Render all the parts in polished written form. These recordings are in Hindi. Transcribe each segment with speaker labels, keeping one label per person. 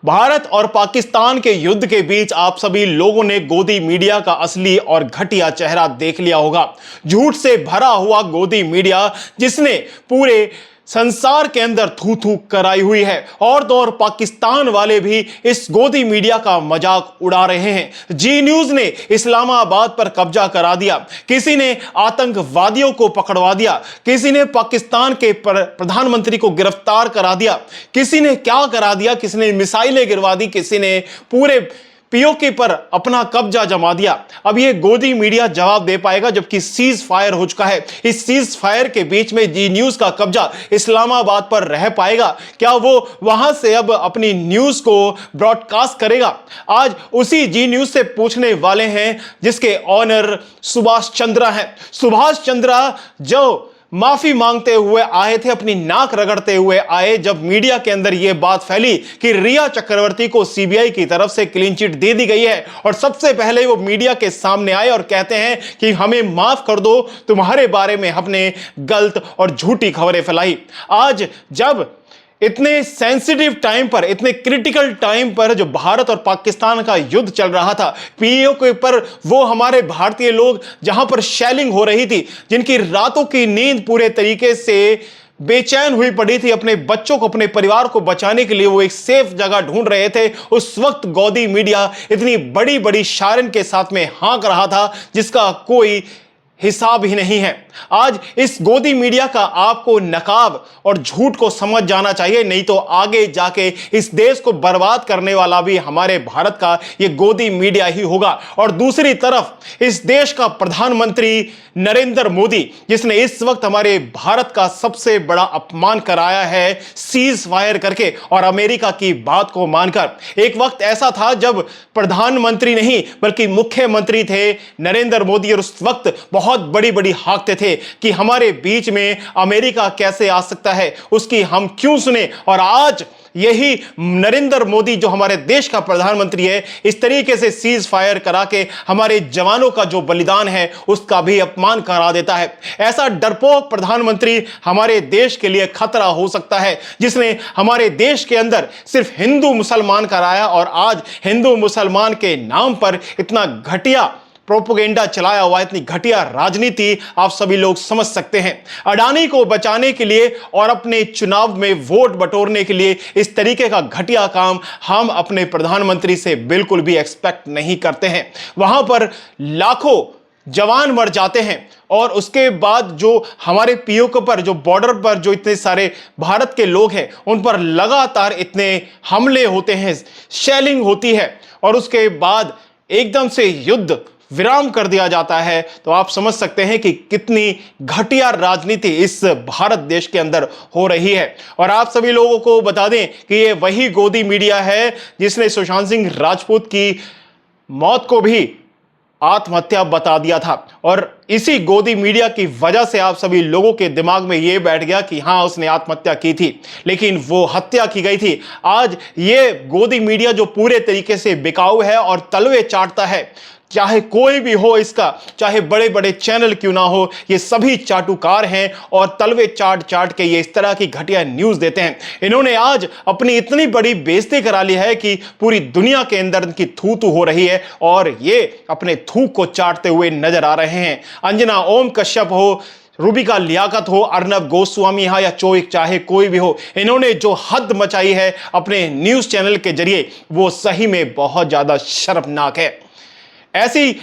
Speaker 1: भारत और पाकिस्तान के युद्ध के बीच आप सभी लोगों ने गोदी मीडिया का असली और घटिया चेहरा देख लिया होगा। झूठ से भरा हुआ गोदी मीडिया जिसने पूरे संसार के अंदर थू थू कराई हुई है। और तो और पाकिस्तान वाले भी इस गोदी मीडिया का मजाक उड़ा रहे हैं। जी न्यूज ने इस्लामाबाद पर कब्जा करा दिया, किसी ने आतंकवादियों को पकड़वा दिया, किसी ने पाकिस्तान के प्रधानमंत्री को गिरफ्तार करा दिया, किसी ने क्या करा दिया, किसी ने मिसाइलें गिरवा दी, किसी ने पूरे पीओके पर अपना कब्जा जमा दिया। अब ये गोदी मीडिया जवाब दे पाएगा जबकि सीज फायर हो चुका है। इस सीज फायर के बीच में जी न्यूज का कब्जा इस्लामाबाद पर रह पाएगा? क्या वो वहां से अब अपनी न्यूज को ब्रॉडकास्ट करेगा? आज उसी जी न्यूज से पूछने वाले हैं जिसके ऑनर सुभाष चंद्रा हैं। सुभाष चंद्रा जो माफी मांगते हुए आए थे, अपनी नाक रगड़ते हुए आए जब मीडिया के अंदर यह बात फैली कि रिया चक्रवर्ती को सीबीआई की तरफ से क्लीन चिट दे दी गई है। और सबसे पहले वो मीडिया के सामने आए और कहते हैं कि हमें माफ कर दो, तुम्हारे बारे में हमने गलत और झूठी खबरें फैलाई। आज जब इतने सेंसिटिव टाइम पर, इतने क्रिटिकल टाइम पर जो भारत और पाकिस्तान का युद्ध चल रहा था, पीओके पर वो हमारे भारतीय लोग जहां पर शेलिंग हो रही थी, जिनकी रातों की नींद पूरे तरीके से बेचैन हुई पड़ी थी, अपने बच्चों को, अपने परिवार को बचाने के लिए वो एक सेफ जगह ढूंढ रहे थे, उस वक्त गोदी मीडिया इतनी बड़ी बड़ी शायरन के साथ में हाँक रहा था जिसका कोई हिसाब ही नहीं है। आज इस गोदी मीडिया का आपको नकाब और झूठ को समझ जाना चाहिए, नहीं तो आगे जाके इस देश को बर्बाद करने वाला भी हमारे भारत का ये गोदी मीडिया ही होगा। और दूसरी तरफ इस देश का प्रधानमंत्री नरेंद्र मोदी, जिसने इस वक्त हमारे भारत का सबसे बड़ा अपमान कराया है सीज फायर करके और अमेरिका की बात को मानकर। एक वक्त ऐसा था जब प्रधानमंत्री नहीं बल्कि मुख्यमंत्री थे नरेंद्र मोदी, और उस वक्त बहुत बड़ी बड़ी हाँकते थे कि हमारे बीच में अमेरिका कैसे आ सकता है, उसकी हम क्यों सुने। और आज यही नरेंद्र मोदी जो हमारे देश का प्रधानमंत्री है, इस तरीके से सीज फायर करा के हमारे जवानों का जो बलिदान है उसका भी अपमान करा देता है। ऐसा डरपोक प्रधानमंत्री हमारे देश के लिए खतरा हो सकता है, जिसने हमारे देश के अंदर सिर्फ हिंदू मुसलमान कराया और आज हिंदू मुसलमान के नाम पर इतना घटिया प्रोपोगेंडा चलाया हुआ, इतनी घटिया राजनीति आप सभी लोग समझ सकते हैं। अडानी को बचाने के लिए और अपने चुनाव में वोट बटोरने के लिए इस तरीके का घटिया काम हम अपने प्रधानमंत्री से बिल्कुल भी एक्सपेक्ट नहीं करते हैं। वहां पर लाखों जवान मर जाते हैं और उसके बाद जो हमारे पीओके पर, जो बॉर्डर पर जो इतने सारे भारत के लोग हैं, उन पर लगातार इतने हमले होते हैं, शेलिंग होती है और उसके बाद एकदम से युद्ध विराम कर दिया जाता है, तो आप समझ सकते हैं कि कितनी घटिया राजनीति इस भारत देश के अंदर हो रही है। और आप सभी लोगों को बता दें कि ये वही गोदी मीडिया है जिसने सुशांत सिंह राजपूत की मौत को भी आत्महत्या बता दिया था। और इसी गोदी मीडिया की वजह से आप सभी लोगों के दिमाग में यह बैठ गया कि हां, उसने आत्महत्या की थी, लेकिन वो हत्या की गई थी। आज ये गोदी मीडिया जो पूरे तरीके से बिकाऊ है और तलवे चाटता है, चाहे कोई भी हो इसका, चाहे बड़े बड़े चैनल क्यों ना हो, ये सभी चाटुकार हैं और तलवे चाट चाट के ये इस तरह की घटिया न्यूज देते हैं। इन्होंने आज अपनी इतनी बड़ी बेइज्जती करा ली है कि पूरी दुनिया के अंदर इनकी थू थू हो रही है और ये अपने थूक को चाटते हुए नजर आ रहे हैं। अंजना ओम कश्यप हो, रूबिका लियाकत हो, अर्नब गोस्वामी हा या चाहे कोई भी हो, इन्होंने जो हद मचाई है अपने न्यूज चैनल के जरिए, वो सही में बहुत ज्यादा शर्मनाक है। ऐसी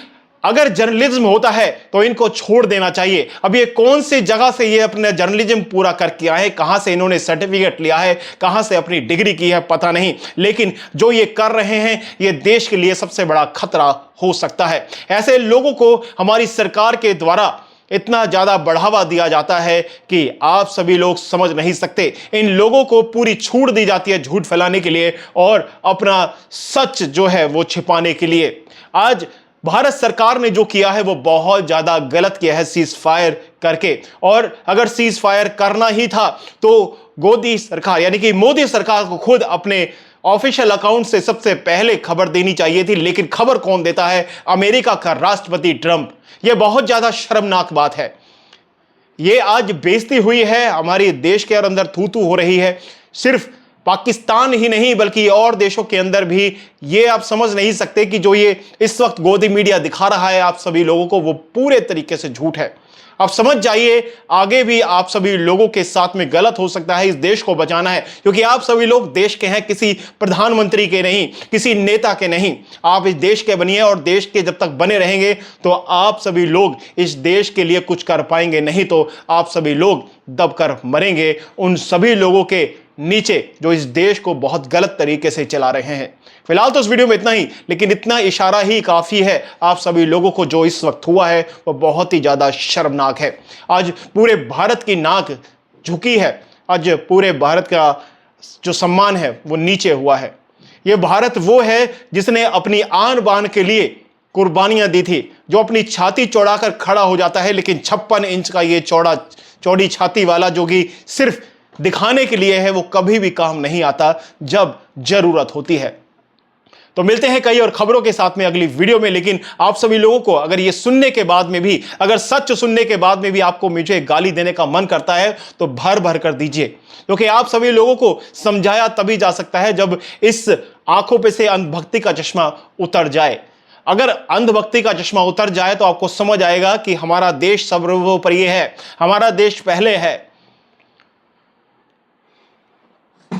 Speaker 1: अगर जर्नलिज्म होता है तो इनको छोड़ देना चाहिए। अब ये कौन सी जगह से ये अपने जर्नलिज्म पूरा करके आए, कहां से इन्होंने सर्टिफिकेट लिया है, कहां से अपनी डिग्री की है, पता नहीं, लेकिन जो ये कर रहे हैं ये देश के लिए सबसे बड़ा खतरा हो सकता है। ऐसे लोगों को हमारी सरकार के द्वारा इतना ज्यादा बढ़ावा दिया जाता है कि आप सभी लोग समझ नहीं सकते। इन लोगों को पूरी छूट दी जाती है झूठ फैलाने के लिए और अपना सच जो है वो छिपाने के लिए। आज भारत सरकार ने जो किया है वो बहुत ज्यादा गलत किया है सीज फायर करके। और अगर सीज फायर करना ही था तो गोदी सरकार यानी कि मोदी सरकार को खुद अपने ऑफिशियल अकाउंट से सबसे पहले खबर देनी चाहिए थी, लेकिन खबर कौन देता है? अमेरिका का राष्ट्रपति ट्रंप। यह बहुत ज्यादा शर्मनाक बात है। यह आज बेइज्जती हुई है, हमारे देश के अंदर थू थू हो रही है। सिर्फ पाकिस्तान ही नहीं बल्कि और देशों के अंदर भी ये आप समझ नहीं सकते कि जो ये इस वक्त गोदी मीडिया दिखा रहा है आप सभी लोगों को, वो पूरे तरीके से झूठ है। आप समझ जाइए, आगे भी आप सभी लोगों के साथ में गलत हो सकता है। इस देश को बचाना है क्योंकि आप सभी लोग देश के हैं, किसी प्रधानमंत्री के नहीं, किसी नेता के नहीं। आप इस देश के बनिए और देश के जब तक बने रहेंगे तो आप सभी लोग इस देश के लिए कुछ कर पाएंगे, नहीं तो आप सभी लोग दबकर मरेंगे उन सभी लोगों के नीचे जो इस देश को बहुत गलत तरीके से चला रहे हैं। फिलहाल तो इस वीडियो में इतना ही, लेकिन इतना इशारा ही काफी है आप सभी लोगों को। जो इस वक्त हुआ है वो बहुत ही ज्यादा शर्मनाक है। आज पूरे भारत की नाक झुकी है, आज पूरे भारत का जो सम्मान है वो नीचे हुआ है। ये भारत वो है जिसने अपनी आन बान के लिए कुर्बानियां दी थी, जो अपनी छाती चौड़ाकर खड़ा हो जाता है, लेकिन 56 इंच का ये चौड़ी छाती वाला जो कि सिर्फ दिखाने के लिए है, वो कभी भी काम नहीं आता जब जरूरत होती है। तो मिलते हैं कई और खबरों के साथ में अगली वीडियो में। लेकिन आप सभी लोगों को अगर ये सुनने के बाद में भी, अगर सच सुनने के बाद में भी आपको मुझे गाली देने का मन करता है तो भर भर कर दीजिए, क्योंकि आप सभी लोगों को समझाया तभी जा सकता है जब इस आंखों पे से अंधभक्ति का चश्मा उतर जाए। अगर अंधभक्ति का चश्मा उतर जाए तो आपको समझ आएगा कि हमारा देश सर्वोपरि है, हमारा देश पहले है।